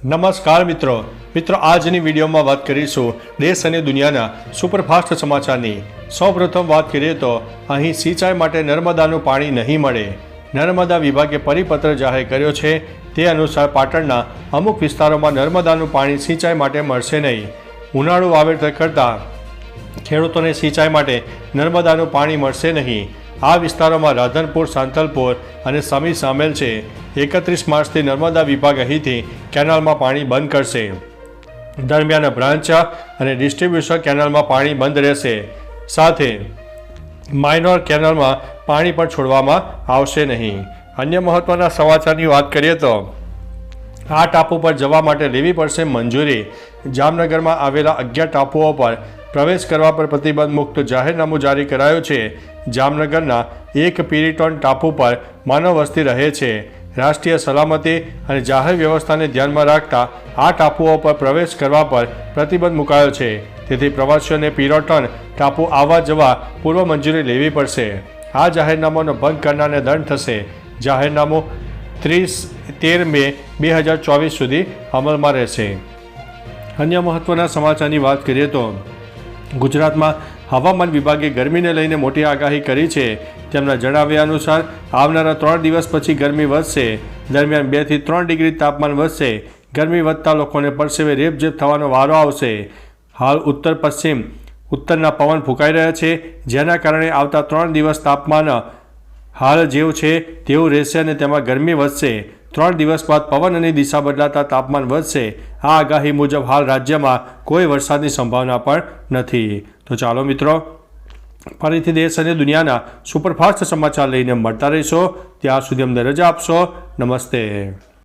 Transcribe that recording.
નમસ્કાર મિત્રો આજની વિડીયોમાં વાત કરીશું દેશ અને દુનિયાના સુપરફાસ્ટ સમાચારની। સૌપ્રથમ વાત કરીએ તો અહીં સિંચાઈ માટે નર્મદાનું પાણી નહીં મળે। નર્મદા વિભાગે પરિપત્ર જાહેર કર્યો છે। તે અનુસાર પાટણના અમુક વિસ્તારોમાં નર્મદાનું પાણી સિંચાઈ માટે મળશે નહીં। ઉનાળુ વાવેતર કરતા ખેડૂતોને સિંચાઈ માટે નર્મદાનું પાણી મળશે નહીં। આ વિસ્તારોમાં રાધનપુર, સાંતલપુર અને સમી સામેલ છે। 31 માર્ચથી નર્મદા વિભાગ અહીંથી કેનાલમાં પાણી બંધ કરશે। દરમિયાન બ્રાન્ચ અને ડિસ્ટ્રીબ્યુશન કેનાલમાં પાણી બંધ રહેશે। સાથે માઇનોર કેનાલમાં પાણી પણ છોડવામાં આવશે નહીં। અન્ય મહત્વના સમાચારની વાત કરીએ તો આ ટાપુ પર જવા માટે લેવી પડશે મંજૂરી। જામનગરમાં આવેલા 11 ટાપુઓ પર પ્રવેશ કરવા પર પ્રતિબંધ મુક્ત જાહેરનામું જારી કરાયું છે। જામનગરના એક પિરિટોન ટાપુ પર માનવ વસ્તી રહે છે। રાષ્ટ્રીય સલામતી અને જાહેર વ્યવસ્થાને ધ્યાનમાં રાખતા આ ટાપુઓ પર પ્રવેશ કરવા પર પ્રતિબંધ મુકાયો છે। તેથી પ્રવાસીઓને પિરોટન ટાપુ આવવા જવા પૂર્વ મંજૂરી લેવી પડશે। આ જાહેરનામાનો ભંગ કરનારને દંડ થશે। જાહેરનામું 13 મે 2024 સુધી અમલમાં રહેશે। અન્ય મહત્વના સમાચારની વાત કરીએ તો ગુજરાતમાં હવામાન વિભાગે ગરમીને લઈને મોટી આગાહી કરી છે। તેમના જણાવ્યા અનુસાર આવનારા 3 દિવસ પછી ગરમી વધશે। દરમિયાન 2 થી 3 ડિગ્રી તાપમાન વધશે। ગરમી વધતા લોકોને પરસેવે રેબઝેબ થવાનો વારો આવશે। હાલ ઉત્તર પશ્ચિમ ઉત્તરના પવન ફૂંકાઈ રહ્યા છે, જેના કારણે આવતા 3 દિવસ તાપમાન હાલ જેવું છે તેવું રહેશે અને તેમાં ગરમી વધશે। 3 દિવસ બાદ પવનની દિશા બદલાતા તાપમાન વધશે। આ આગાહી મુજબ હાલ રાજ્યમાં કોઈ વરસાદની સંભાવના પણ નથી। તો ચાલો મિત્રો, ફરીથી દેશ અને દુનિયાના સુપરફાસ્ટ સમાચાર લઈને મળતા રહીશો। ત્યાં સુધી અમને રજા આપશો। નમસ્તે।